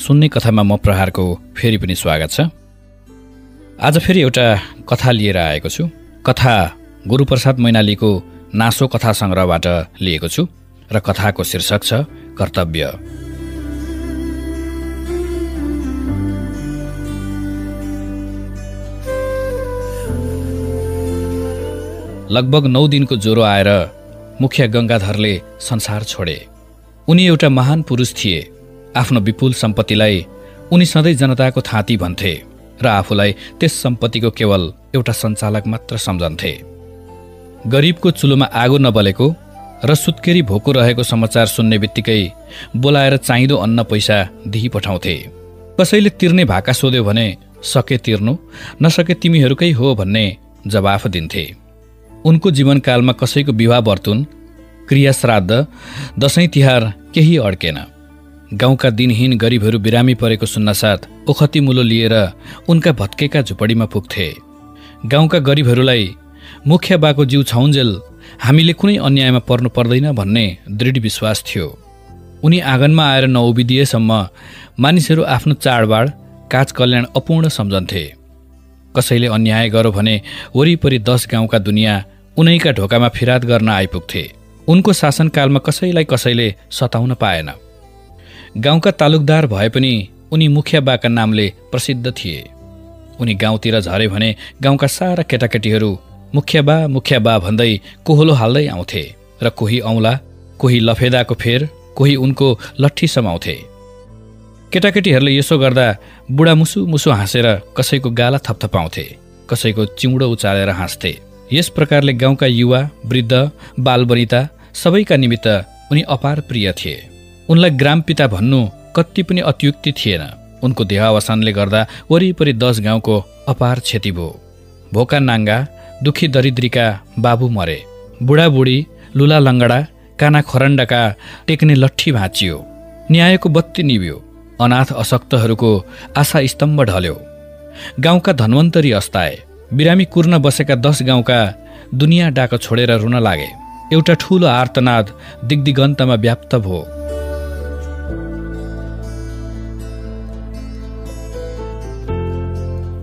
सुन्ने कथामा म प्रहारको फेरि पनि स्वागत छ। आज फेरि एउटा कथा लिएर आएको छु। कथा गुरुप्रसाद मैनालीको नासो कथा संग्रहबाट लिएको छु र कथाको शीर्षक छ कर्तव्य। लगभग 9 दिनको ज्वरो आएर मुखिया गंगाधरले संसार छोडे। उनी एउटा महान पुरुष थिए। आफ्नो विपुल सम्पत्तिलाई उनी सधैँ जनताको थाँती भन्थे र आफूलाई त्यस सम्पत्तिको केवल एउटा सञ्चालक मात्र सम्झन्थे। गरिबको चुलोमा आगो नबलेको र सुत्केरी भोको रहेको समाचार सुन्ने बित्तिकै बोलाएर चाहिँदो अन्न पैसा दिई पठाउँथे। कसैले तिर्ने भाका सोध्यो भने सके तिर्नु, नसके तिमीहरूकै हो भन्ने जवाफ दिन्थे। उनको जीवनकालमा कसैको विवाह बर्तुन, क्रिया श्राद्ध, दशैं तिहार केही अड्केन। गाउँका दिनहीन गरिबहरू बिरामी परेको सुन्नासाथ ओखती मुलो लिएर उनका भत्केका झुपडीमा पुग्थे। गाउँका गरिबहरूलाई मुखिया बाको जिउ छाउन्जेल हामीले कुनै अन्यायमा पर्नु पर्दैन भन्ने दृढ विश्वास थियो। उनी आँगनमा आएर नउभिदिएसम्म मानिसहरू आफ्नो चाडबाड काज कल्याण अपूर्ण सम्झन्थे। कसैले अन्याय गर्यो भने वरिपरि 10 गाउँका दुनियाँ उनैका ढोकामा फिराद गर्न आइपुग्थे। उनको शासनकालमा कसैलाई कसैले सताउन पाएन। गाउँका तालुकदार भए पनि उनी मुखिया बाका नामले प्रसिद्ध थिए। उनी गाउँतिर झरे भने गाउँका सारा केटाकेटीहरू मुखिया बा भन्दै कोहलो हाल्दै आउँथे र कोही औँला, कोही लफेदाको फेर, कोही उनको लट्ठी समाउँथे। केटाकेटीहरूले यसो गर्दा बुढा मुसु हाँसेर कसैको गाला थपथपाउँथे, कसैको चिउँडो उचालेर हाँस्थे। यस प्रकारले गाउँका युवा, वृद्ध, बालवनिता सबैका निमित्त उनी अपार प्रिय थिए। उनलाई ग्रामपिता भन्नु कति पनि अत्युक्ति थिएन। उनको देहावसानले गर्दा वरिपरि 10 गाउँको अपार क्षति भयो। भोका नाङ्गा, दुखी दरिद्रीका बाबु मरे। बुढाबुढी, लुला लङ्गडा, काना खरण्डका टेक्ने लट्ठी भाँचियो। न्यायको बत्ती निभ्यो। अनाथ अशक्तहरूको आशा स्तम्भ ढल्यो। गाउँका धन्वन्तरी अस्ताए। बिरामी कुर्न बसेका 10 गाउँका दुनियाँ डाको छोडेर रुन लागे। एउटा ठूलो आर्तनाद दिग्दिगन्तमा व्याप्त भयो।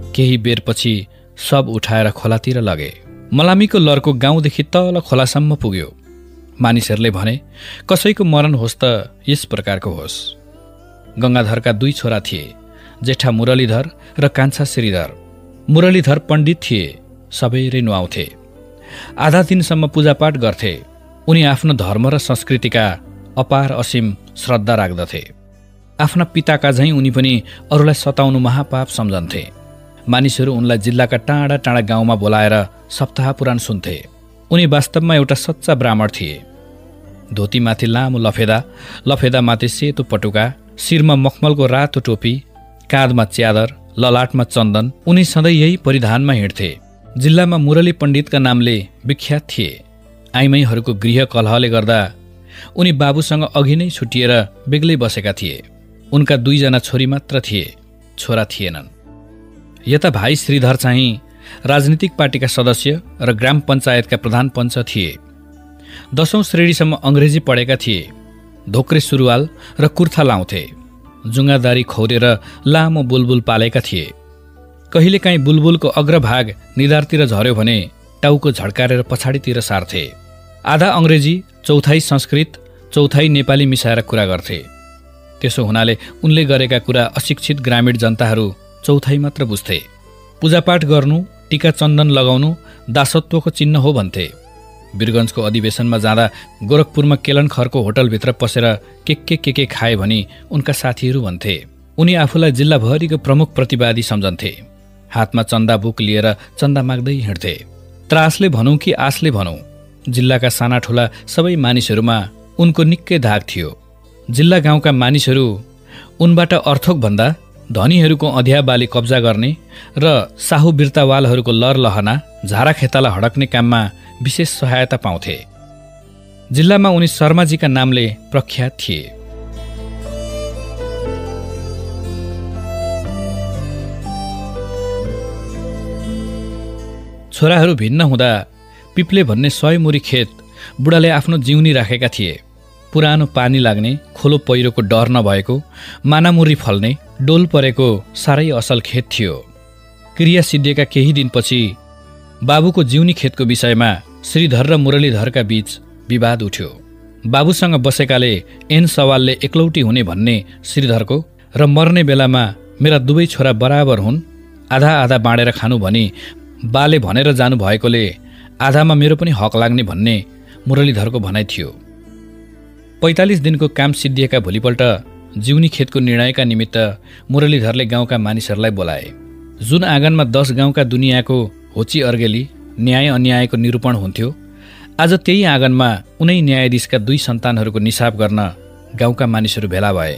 केही बेरपछि सब उठाएर खोलातिर लगे। मलामीको लर्को गाउँदेखि तल खोलासम्म पुग्यो। मानिसहरूले भने कसैको मरण होस् त यस प्रकारको होस्। गंगाधरका 2 छोरा थिए, जेठा मुरलीधर र कान्छा श्रीधर। मुरलीधर पण्डित थिए, सबैले नुहाउँथे। आधा दिनसम्म पूजापाठ गर्थे। उनी आफ्नो धर्म र संस्कृतिका अपार असीम श्रद्धा राख्दथे। आफ्ना पिताका झैँ उनी पनि अरूलाई सताउनु महापाप सम्झन्थे। मानिसहरू उनलाई जिल्लाका टाढा टाढा गाउँमा बोलाएर सप्ताह पुराण सुन्थे। उनी वास्तवमा एउटा सच्चा ब्राह्मण थिए। धोतीमाथि लामो लफेदामाथि सेतो पटुका, शिरमा मखमलको रातो टोपी, काँधमा च्यादर, ललाटमा चन्दन। उनी सधैँ यही परिधानमा हिँड्थे। जिल्लामा मुरली पण्डितका नामले विख्यात थिए। आइमाईहरूको गृह कलहले गर्दा उनी बाबुसँग अघि नै छुटिएर बेग्लै बसेका थिए। उनका 2 जना छोरी मात्र थिए, छोरा थिएनन्। यता भाइ श्रीधर चाहिँ राजनीतिक पार्टीका सदस्य र ग्राम पञ्चायतका प्रधान पञ्च थिए। 10औं श्रेणीसम्म अङ्ग्रेजी पढेका थिए। धोक्रे सुरुवाल र कुर्था लाउँथे। जुङ्गादारी खौरेर लामो बुलबुल पालेका थिए। कहिलेकाहीँ बुलबुलको अग्रभाग निधारतिर झर्यो भने टाउको झड्कारेर पछाडितिर सार्थे। आधा अङ्ग्रेजी, चौथाइ संस्कृत, चौथाइ नेपाली मिसाएर कुरा गर्थे। त्यसो हुनाले उनले गरेका कुरा अशिक्षित ग्रामीण जनताहरू चौथाइ मात्र बुझ्थे। पूजापाठ गर्नु, टीका चन्दन लगाउनु दासत्वको चिन्ह हो भन्थे। वीरगञ्जको अधिवेशनमा जाँदा गोरखपुरमा केलन खरको होटलभित्र पसेर के खाए भनी उनका साथीहरू भन्थे। उनी आफूलाई जिल्लाभरिको प्रमुख प्रतिवादी सम्झन्थे। हातमा चन्दा बुक लिएर चन्दा माग्दै हिँड्थे। त्रासले भनौँ कि आसले भनौँ, जिल्लाका साना ठुला सबै मानिसहरूमा उनको निकै धाक थियो। जिल्ला गाउँका मानिसहरू उनबाट अर्थोक भन्दा धनीहरूको अँध्याबाली कब्जा गर्ने र साहु बिर्तावालहरूको लरलहना, झारा खेताला हडक्ने काममा विशेष सहायता पाउँथे। जिल्लामा उनी शर्माजीका नामले प्रख्यात थिए। छोराहरू भिन्न हुँदा पिप्ले भन्ने 100 मुरी खेत बुढाले आफ्नो जिउनी राखेका थिए। पुरानो पानी लाग्ने, खोलो पहिरोको डर नभएको, मानामुरी फल्ने, डोल परेको साह्रै असल खेत थियो। क्रिया सिद्धिएका केही दिनपछि बाबुको जिउनी खेतको विषयमा श्रीधर र मुरलीधरका बीच विवाद उठ्यो। बाबुसँग बसेकाले एन सवालले एकलौटी हुने भन्ने श्रीधरको र मर्ने बेलामा मेरा दुवै छोरा बराबर हुन्, आधा आधा बाँडेर खानु भनी बाले भनेर जानु भएकोले आधामा मेरो पनि हक लाग्ने भन्ने मुरलीधरको भनाइ थियो। 45 दिनको काम सिद्धिएका भोलिपल्ट जिउनी खेतको निर्णयका निमित्त मुरलीधरले गाउँका मानिसहरूलाई बोलाए। जुन आँगनमा 10 गाउँका दुनियाँको होची अर्गेली न्याय अन्यायको निरूपण हुन्थ्यो, आज त्यही आँगनमा उनै न्यायाधीशका 2 सन्तानहरूको निसाब गर्न गाउँका मानिसहरू भेला भए।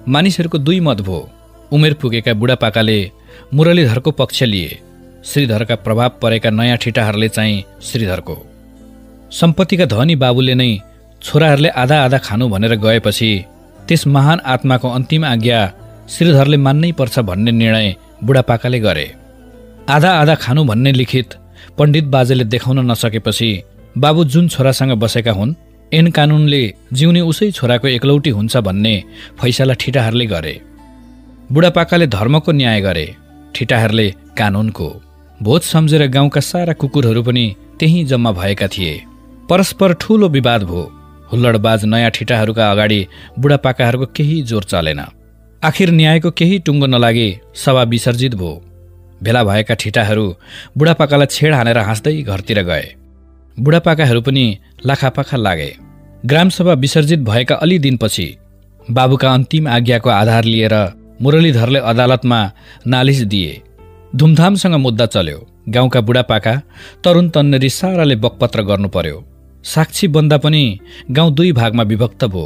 मानिसहरूको 2 मत भो। उमेर पुगेका बुढापाकाले मुरलीधरको पक्ष लिए, श्रीधरका प्रभाव परेका नयाँ ठिटाहरूले चाहिँ श्रीधरको। सम्पत्तिका धनी बाबुले नै छोराहरूले आधा आधा खानु भनेर गएपछि त्यस महान आत्माको अन्तिम आज्ञा श्रीधरले मान्नै पर्छ भन्ने निर्णय बुढापाकाले गरे। आधा आधा खानु भन्ने लिखित पण्डित बाजेले देखाउन नसकेपछि बाबु जुन छोरासँग बसेका हुन् ऐन कानुनले जिउने उसै छोराको एकलौटी हुन्छ भन्ने फैसला ठिटाहरूले गरे। बुढापाकाले धर्मको न्याय गरे, ठिटाहरूले कानुनको। भोज सम्झेर गाउँका सारा कुकुरहरू पनि त्यही जम्मा भएका थिए। परस्पर ठूलो विवाद भो। हुल्लडबाज नयाँ ठिटाहरूका अगाडि बुढापाकाहरूको केही जोर चलेन। आखिर न्यायको केही टुङ्गो नलागे सभा विसर्जित भो। भेला भएका ठिटाहरू बुढापाकालाई छेड हानेर हाँस्दै घरतिर गए। बुढापाकाहरू पनि लाखापाखा लागे। ग्रामसभा विसर्जित भएका अलि दिनपछि बाबुका अन्तिम आज्ञाको आधार लिएर मुरलीधरले अदालतमा नालिस दिए। धुमधामसँग मुद्दा चल्यो। गाउँका बुढापाका तरुण तन्नेरी साराले बकपत्र गर्नु पर्यो। साक्षी बन्दा पनि गाउँ 2 भागमा विभक्त भो।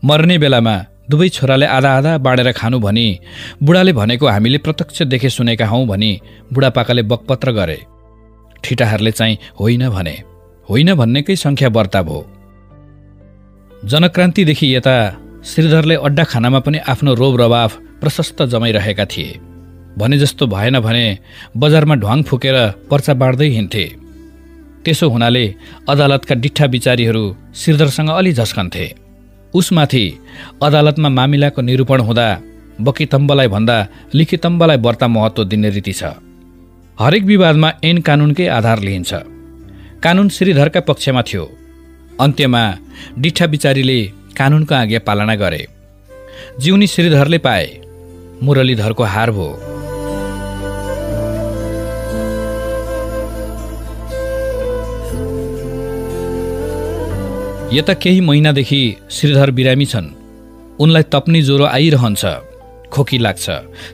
मर्ने बेलामा दुवै छोराले आधा आधा बाँडेर खानु भनी बुढाले भनेको हामीले प्रत्यक्ष देखे सुनेका हौं भनी बुढापाकाले बकपत्र गरे। ठिटाहरूले चाहिँ होइन भने, होइन भन्नेकै संख्या बढ्ता भो। जनक्रान्तिदेखि यता श्रीधरले अड्डा खानामा पनि आफ्नो रोब रवाफ प्रशस्त जमाइरहेका थिए। भने जस्तो भएन भने बजारमा ढ्वाङ फुकेर पर्चा बाँड्दै हिँड्थे। त्यसो हुनाले अदालतका डिठा विचारीहरू श्रीधरसँग अलि झस्कन्थे। उसमाथि अदालतमा मामिलाको निरूपण हुँदा बकितम्बलाई भन्दा लिखितम्बलाई बढ्ता महत्त्व दिने रीति छ। हरेक विवादमा ऐन कानुनकै आधार लिइन्छ। कानुन श्रीधरका पक्षमा थियो। अन्त्यमा डिठा विचारीले कानुनको आज्ञा पालना गरे। जिउनी श्रीधरले पाए, मुरलीधरको हार भो। यता केही महिनादेखि श्रीधर बिरामी छन्। उनलाई तप्नी ज्वरो आइरहन्छ, खोकी लाग्छ,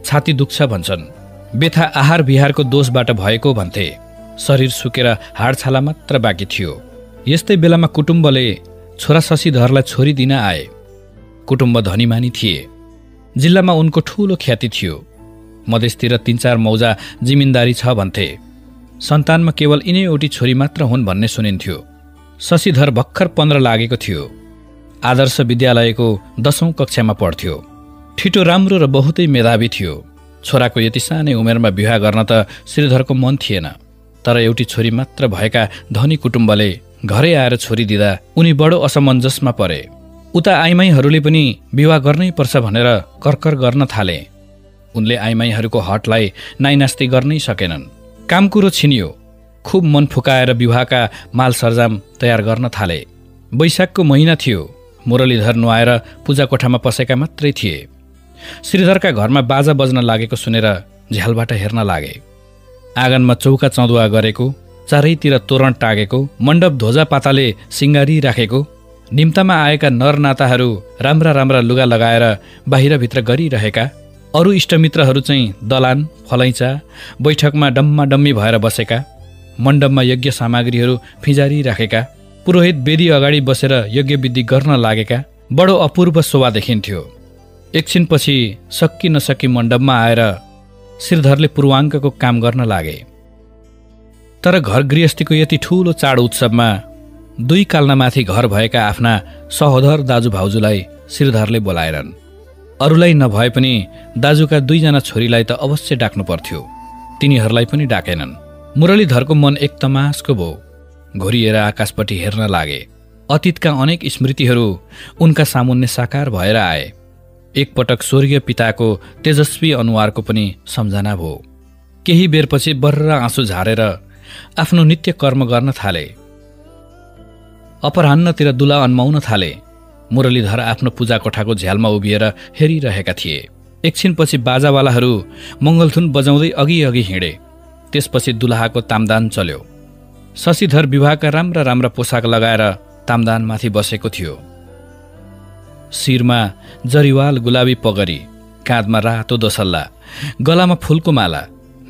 छाती दुख्छ भन्छन्। बेथा आहार विहारको दोषबाट भएको भन्थे। शरीर सुकेर हाडछाला मात्र बाँकी थियो। यस्तै बेलामा कुटुम्बले छोरा शशिधरलाई छोरी दिन आए। कुटुम्ब धनीमानी थिए। जिल्लामा उनको ठूलो ख्याति थियो। मधेसतिर 3-4 मौजा जिमिनदारी छ भन्थे। सन्तानमा केवल यिनैवटी छोरी मात्र हुन् भन्ने सुनिन्थ्यो। शशिधर भर्खर 15 लागेको थियो। आदर्श विद्यालयको 10औं कक्षामा पढ्थ्यो। ठिटो राम्रो र बहुतै मेधावी थियो। छोराको यति सानै उमेरमा विवाह गर्न त श्रीधरको मन थिएन। तर एउटी छोरी मात्र भएका धनी कुटुम्बले घरै आएर छोरी दिँदा उनी बडो असमञ्जसमा परे। उता आइमाईहरूले पनि विवाह गर्नै पर्छ भनेर करकर गर्न थाले। उनले आइमाईहरूको हटलाई नाइनास्ती गर्नै सकेनन्। काम कुरो छिनियो। खुब मन फुकाएर विवाहका माल सरजाम तयार गर्न थाले। वैशाखको महिना थियो। मुरलीधर नुहाएर पूजा कोठामा पसेका मात्रै थिए। श्रीधरका घरमा बाजा बज्न लागेको सुनेर झ्यालबाट हेर्न लागे। आँगनमा चौका चौधुवा गरेको, चारैतिर तोरण टाँगेको, मण्डप ध्वजा पाताले सिङ्गारी राखेको, निम्तामा आएका नरनाताहरू राम्रा राम्रा लुगा लगाएर बाहिरभित्र गरिरहेका, अरू इष्टमित्रहरू चाहिँ दलान फलैँचा बैठकमा डम्मा डम्मी भएर बसेका, मण्डपमा यज्ञ सामग्रीहरू फिजारी राखेका, पुरोहित वेदी अगाडि बसेर यज्ञ विधि गर्न लागेका, बडो अपूर्व शोभा देखिन्थ्यो। एकछिनपछि सक्की नसक्की मण्डपमा आएर श्रीधरले पूर्वाङ्कको काम गर्न लागे। तर घर गृहस्थीको यति ठूलो चाड उत्सवमा 2 काल्नामाथि घर भएका आफ्ना सहोदर दाजुभाउजूलाई श्रीधरले बोलाएनन्। अरूलाई नभए पनि दाजुका 2 जना छोरीलाई त अवश्य डाक्नु पर्थ्यो। तिनीहरूलाई पनि डाकेनन्। मुरलीधरको मन एक तमासको भो। घोरिएर आकाशपट्टि हेर्न लागे। अतीतका अनेक स्मृतिहरू उनका सामुन्ने साकार भएर आए। एकपटक स्वर्गीय पिताको तेजस्वी अनुहारको पनि सम्झना भयो। केही बेरपछि बर्र आँसु झारेर आफ्नो नित्य कर्म गर्न थाले। अपराह्नतिर दुला अन्माउन थाले। मुरलीधर आफ्नो पूजा कोठाको झ्यालमा उभिएर हेरिरहेका थिए। एकछिनपछि बाजावालाहरू मङ्गलधुन बजाउँदै अघि अघि हिँडे। त्यसपछि दुलाहाको तामदान चल्यो। शशिधर विवाहका राम्रा राम्रा पोसाक लगाएर तामदानमाथि बसेको थियो। शिरमा जरिवाल गुलाबी पगरी, काँधमा रातो दोसल्ला, गलामा फूलको माला,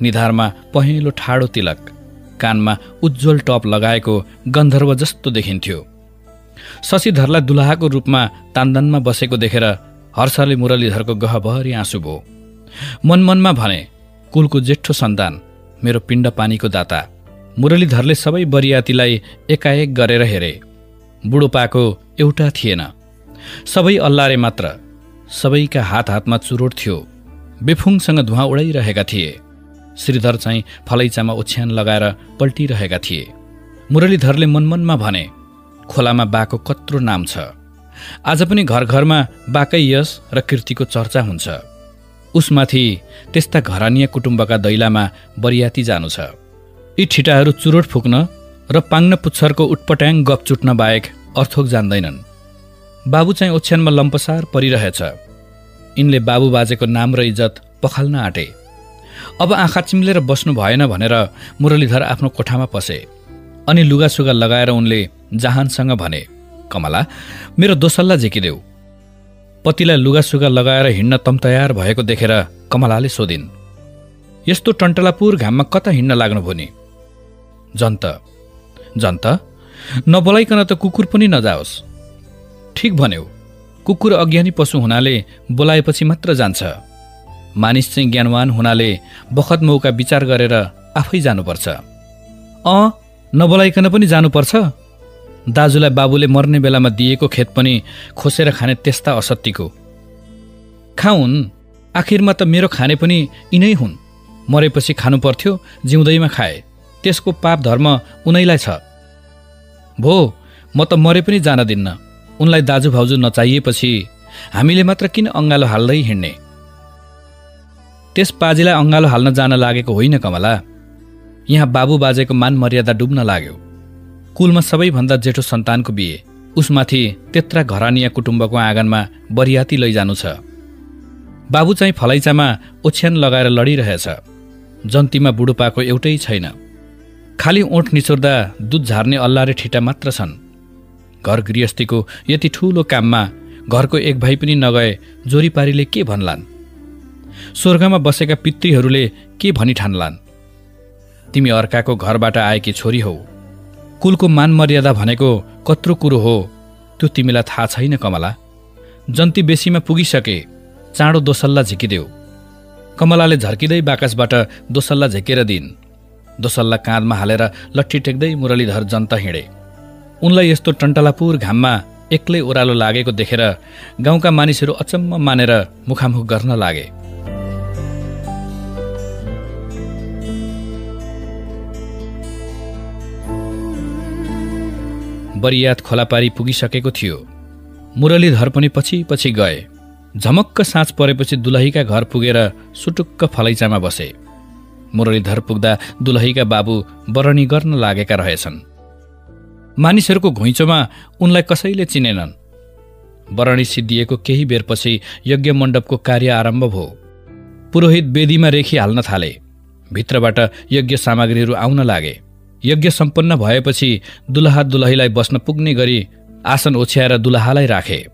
निधारमा पहेँलो ठाडो तिलक, कानमा उज्जवल टप लगाएको गन्धर्व जस्तो देखिन्थ्यो। शशिधरलाई दुलाहाको रूपमा तामदानमा बसेको देखेर हर्षले मुरलीधरको गहभरि आँसु भयो। मनमनमा भने, कुलको जेठो सन्तान, मेरो पिण्ड पानीको दाता। मुरलीधरले सबै बरियातीलाई एकाएक गरेर हेरे। बुढोपाको एउटा थिएन, सबै अल्लारे मात्र। सबैका हात हातमा चुरोट थियो, बेफुङसँग धुवाँ उडाइरहेका थिए। श्रीधर चाहिँ फलैचामा ओछ्यान लगाएर पल्टिरहेका थिए। मुरलीधरले मनमनमा भने, खोलामा बाको कत्रो नाम छ। आज पनि घर घरमा बाकै यश र कीर्तिको चर्चा हुन्छ। उसमाथि त्यस्ता घरानिया कुटुम्बका दैलामा बरियाती जानु छ। यी ठिटाहरू चुरोट फुक्न र पाङ्न पुच्छरको उटपट्याङ गप चुट्न बाहेक अर्थोक जान्दैनन्। बाबु चाहिँ ओछ्यानमा लम्पसार परिरहेछ। यिनले बाबु बाजेको नाम र इज्जत पखाल्न आँटे। अब आँखा चिम्लेर बस्नु भएन भनेर मुरलीधर आफ्नो कोठामा पसे। अनि लुगासुगा लगाएर उनले जहानसँग भने, कमला, मेरो दोसल्ला झिकिदेऊ। पतिलाई लुगासुगा लगाएर हिँड्न तम तयार भएको देखेर कमलाले सोधिन्, यस्तो टन्टलापुर घाममा कता हिँड्न लाग्नुभयो नि? जन्त नबोलाइकन त कुकुर पनि नजाओस्। ठिक भन्यौ, कुकुर अज्ञानी पशु हुनाले बोलाएपछि मात्र जान्छ। मानिस चाहिँ ज्ञानवान हुनाले बखत मौका विचार गरेर आफै जानुपर्छ। नबोलाइकन पनि जानुपर्छ? दाजुलाई बाबुले मर्ने बेलामा दिएको खेत पनि खोसेर खाने त्यस्ता असत्तीको खाउन्। आखिरमा त मेरो खाने पनि यिनै हुन्। मरेपछि खानु पर्थ्यो, जिउँदैमा खाए। त्यसको पाप धर्म उनैलाई छ। भो, म त मरे पनि जान दिन्न। उनलाई दाजु भाउजू नचाहिएपछि हामीले मात्र किन अङ्गालो हाल्दै हिँड्ने? त्यस पाजीलाई अङ्गालो हाल्न जान लागेको होइन कमला। यहाँ बाबु बाजेको मान मर्यादा डुब्न लाग्यो। कुलमा सबैभन्दा जेठो सन्तानको बिहे, उसमाथि त्यत्रा घरानिया कुटुम्बको आँगनमा बरियाती लैजानु छ। बाबु चाहिँ फलैचामा ओछ्यान लगाएर लडिरहेछ। जन्तीमा बुढोपाको एउटै छैन। खाली ओठ निचोर्दा दुध झार्ने अल्लारे ठिटा मात्र छन्। घर गृहस्थीको यति ठूलो काममा घरको एक भाइ पनि नगए जोरीपारीले के भन्लान्? स्वर्गमा बसेका पितृहरूले के भनी ठान्लान्? तिमी अर्काको घरबाट आएकी छोरी हौ। कुलको मान मर्यादा भनेको कत्रो कुरो हो त्यो तिमीलाई थाहा छैन कमला। जन्ती बेसीमा पुगिसके, चाँडो दोसल्ला झिकिदेऊ। कमलाले झर्किँदै बाकसबाट दोसल्ला झिकेर दिइन्। दोसल्ला काँधमा हालेर लट्ठी टेक्दै मुरलीधर जन्त हिँडे। उनलाई यस्तो टन्टलापुर घाममा एक्लै ओह्रालो लागेको देखेर गाउँका मानिसहरू अचम्म मानेर मुखामुख गर्न लागे। बरियात खोलापारी पुगिसकेको थियो। मुरलीधर पनि पछि पछि गए। झमक्क साँझ परेपछि दुलहीका घर पुगेर सुटुक्क फलैचामा बसे। मुरलीधर पुग्दा दुलहीका बाबु बरणी गर्न लागेका रहेछन्। मानिसहरूको घुइँचोमा उनलाई कसैले चिनेनन्। बरणी सिद्धिएको केही बेरपछि यज्ञ मण्डपको कार्य आरम्भ भयो। पुरोहित वेदीमा रेखी हाल्न थाले। भित्रबाट यज्ञ सामग्रीहरू आउन लागे। यज्ञ सम्पन्न भएपछि दुलहा दुलहीलाई बस्न पुग्ने गरी आसन ओछ्याएर दुलहालाई राखे।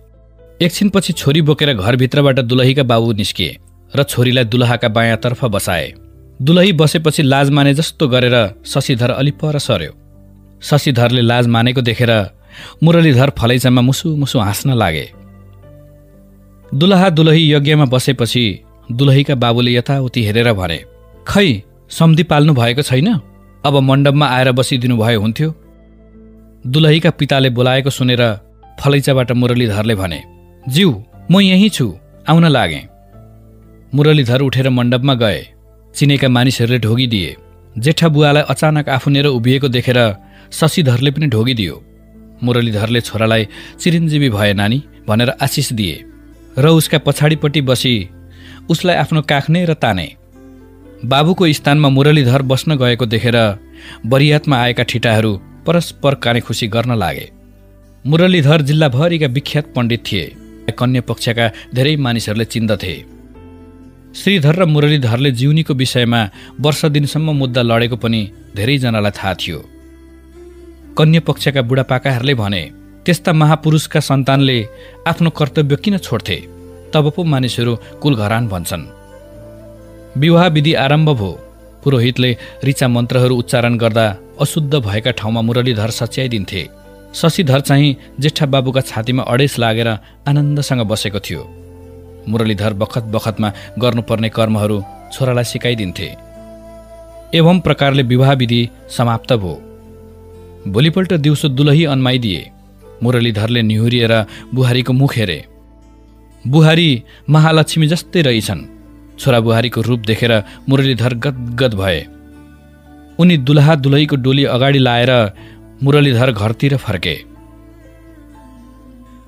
एकछिनपछि छोरी बोकेर घरभित्रबाट दुलहीका बाबु निस्किए र छोरीलाई दुलहाका बायाँतर्फ बसाए। दुलही बसेपछि लाज माने जस्तो गरेर शशिधर अलि पर सर्यो। शशिधरले लाज मानेको देखेर मुरलीधर फलैचामा मुसु मुसु हाँस्न लागे। दुलहा दुलही यज्ञमा बसेपछि दुलहीका बाबुले यताउति हेरेर भने, खै सम्धि पाल्नु भएको छैन? अब मण्डपमा आएर बसिदिनु भए हुन्थ्यो। दुलहीका पिताले बोलाएको सुनेर फलैचाबाट मुरलीधरले भने, ज्यू, म यहीँ छु, आउन लागे। मुरलीधर उठेर मण्डपमा गए। चिनेका मानिसहरूले ढोगिदिए। जेठा बुवालाई अचानक आफूनेर उभिएको देखेर शशिधरले पनि ढोगिदियो। मुरलीधरले छोरालाई चिरञ्जीवी भए नानी भनेर आशिष दिए र उसका पछाडिपट्टि बसी उसलाई आफ्नो काख्ने र ताने। बाबुको स्थानमा मुरलीधर बस्न गएको देखेर बरियातमा आएका ठिटाहरू परस्पर कानेखुसी गर्न लागे। मुरलीधर जिल्लाभरिका विख्यात पण्डित थिए। कन्या पक्षका धेरै मानिसहरूले चिन्दथे। श्रीधर र मुरलीधरले जीवनीको विषयमा वर्ष दिनसम्म मुद्दा लडेको पनि धेरैजनालाई थाहा थियो। कन्या पक्षका बुढापाकाहरूले भने त्यस्ता महापुरुषका सन्तानले आफ्नो कर्तव्य किन छोड्थे? तब पो मानिसहरू कुलघरान भन्छन्। विवाह विधि आरम्भ भयो। पुरोहितले ऋचा मन्त्रहरू उच्चारण गर्दा अशुद्ध भएका ठाउँमा मुरलीधर सच्याइदिन्थे। शशिधर चाहिँ जेठा बाबुका छातीमा अडेस लागेर आनन्दसँग बसेको थियो। मुरलीधर बखत बखतमा गर्नुपर्ने कर्महरू छोरालाई सिकाइदिन्थे। एवं प्रकारले विवाह विधि समाप्त भयो। भोलिपल्ट दिउँसो दुलही अन्माइदिए। मुरलीधरले निहुरिएर बुहारीको मुख हेरे। बुहारी महालक्ष्मी जस्तै रहेछन्। छोरा बुहारीको रूप देखेर मुरलीधर गदगद भए। उनी दुलहा दुलहीको डोली अगाडि लाएर मुरलीधर घरतिर फर्के।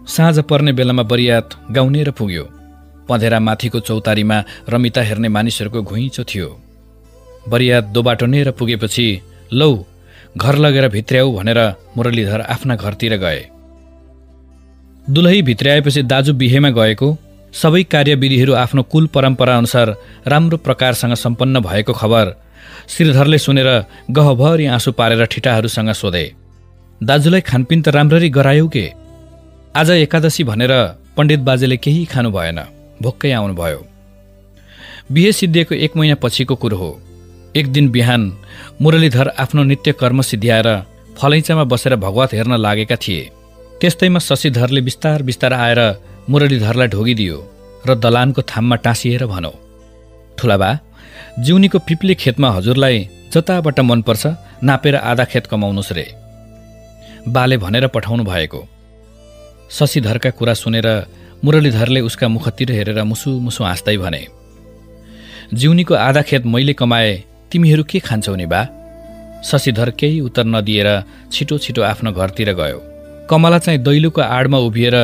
साँझ पर्ने बेलामा बरियात गाउनेर पुग्यो। पँधेरा माथिको चौतारीमा रमिता हेर्ने मानिसहरूको घुइँचो थियो। बरियात दोबाटोनेर पुगेपछि लौ घर लगेर भित्र्याऊ भनेर मुरलीधर आफ्ना घरतिर गए। दुलही भित्र्याएपछि दाजु बिहेमा गएको, सबै कार्यविधिहरू आफ्नो कुल परम्परा अनुसार राम्रो प्रकारसँग सम्पन्न भएको खबर श्रीधरले सुनेर गहभरि आँसु पारेर ठिटाहरूसँग सोधे, दाजुलाई खानपिन त राम्ररी गरायौ के? आज एकादशी भनेर पण्डित बाजेले केही खानु भएन, भोक्कै आउनुभयो। बिहे सिद्धिएको 1 महिना पछिको कुरो हो। एक दिन बिहान मुरलीधर आफ्नो नित्य कर्म सिद्ध्याएर फलैँचामा बसेर भगवत हेर्न लागेका थिए। त्यस्तैमा शशिधरले बिस्तार बिस्तार आएर मुरलीधरलाई ढोगिदियो र दलानको थाममा टाँसिएर भनौ, ठुलाबा, जिउनीको पिप्ले खेतमा हजुरलाई जताबाट मनपर्छ नापेर आधा खेत कमाउनुहोस् रे। बाले भनेर पठाउनु भएको। शशिधरका कुरा सुनेर मुरलीधरले उसका मुखतिर हेरेर मुसु मुसु हाँस्दै भने, जिउनीको आधा खेत मैले कमाए, तिमीहरू के खान्छौ नि बा? शशिधर केही उत्तर नदिएर छिटो छिटो आफ्नो घरतिर गयो। कमला चाहिँ दैलोको आडमा उभिएर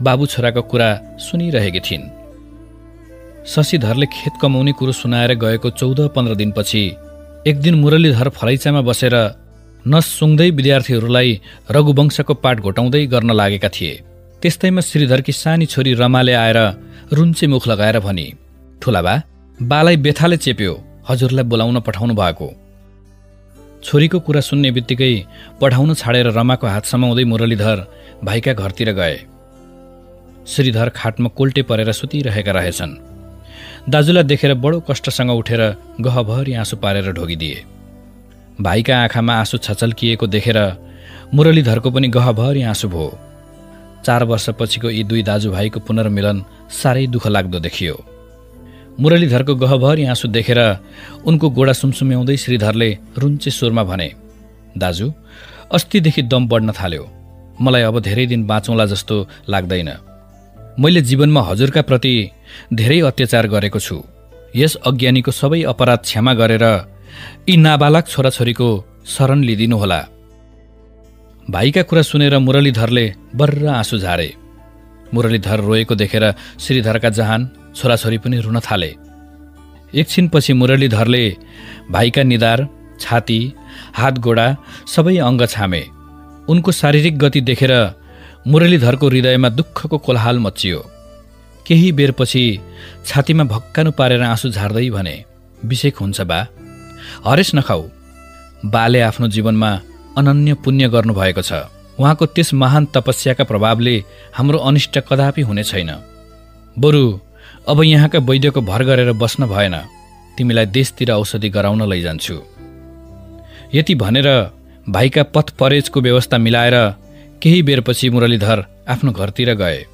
बाबु छोराको कुरा सुनिरहेकी थिइन्। शशिधरले खेत कमाउने कुरो सुनाएर गएको 14-15 दिनपछि एक दिन मुरलीधर फलैँचामा बसेर नस सुँग्दै विद्यार्थीहरूलाई रघुवंशको पाठ घोटाउँदै गर्न लागेका थिए। त्यस्तैमा श्रीधरकी सानी छोरी रमाले आएर रुन्चे मुख लगाएर भनी, ठुलाबा, बालाई बेथाले चेप्यो, हजुरलाई बोलाउन पठाउनु भएको। छोरीको कुरा सुन्ने बित्तिकै पढाउन छाडेर रमाको हात समाउँदै मुरलीधर भाइका घरतिर गए। श्रीधर खाटमा कोल्टे परेर सुतिरहेका रहेछन्। दाजुलाई देखेर बडो कष्टसँग उठेर गहभरि आँसु पारेर ढोगिदिए। भाइका आँखामा आँसु छचल्किएको देखेर मुरलीधरको पनि गहभरि आँसु भयो। 4 वर्षपछिको यी दुई दाजुभाइको पुनर्मिलन साह्रै दुःख लाग्दो देखियो। मुरलीधरको गहभरि आँसु देखेर उनको गोडा सुमसुम्याउँदै श्रीधरले रुन्चे स्वरमा भने, दाजु, अस्तिदेखि दम बढ्न थाल्यो। मलाई अब धेरै दिन बाँचौँला जस्तो लाग्दैन। मैले जीवनमा हजुरका प्रति धेरै अत्याचार गरेको छु। यस अज्ञानीको सबै अपराध क्षमा गरेर यी नाबालक छोराछोरीको शरण लिदिनुहोला। भाइका कुरा सुनेर मुरलीधरले बर्र आँसु झारे। मुरलीधर रोएको देखेर श्रीधरका जहान छोराछोरी पनि रुन थाले। एकछिनपछि मुरलीधरले भाइका निधार, छाती, हात गोडा सबै अङ्ग छामे। उनको शारीरिक गति देखेर मुरलीधरको हृदयमा दुःखको कोलाहल मच्चियो। केही बेरपछि छातीमा भक्कानु पारेर आँसु झार्दै भने, बिसेक हुन्छ बा, हरेस नखाऊ। बाले आफ्नो जीवनमा अनन्य पुण्य गर्नुभएको छ। उहाँको त्यस महान तपस्याका प्रभावले हाम्रो अनिष्ट कदापि हुने छैन। बरु अब यहाँका वैद्यको भर गरेर बस्न भएन, तिमीलाई देशतिर औषधि गराउन लैजान्छु। यति भनेर भाइका पथ परेजको व्यवस्था मिलाएर केही बेरपछि मुरलीधर आफ्नो घरतिर गए।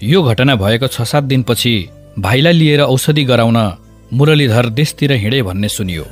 यो घटना भएको 6-7 दिनपछि भाइलाई लिएर औषधि गराउन मुरलीधर देशतिर हिँडे भन्ने सुनियो।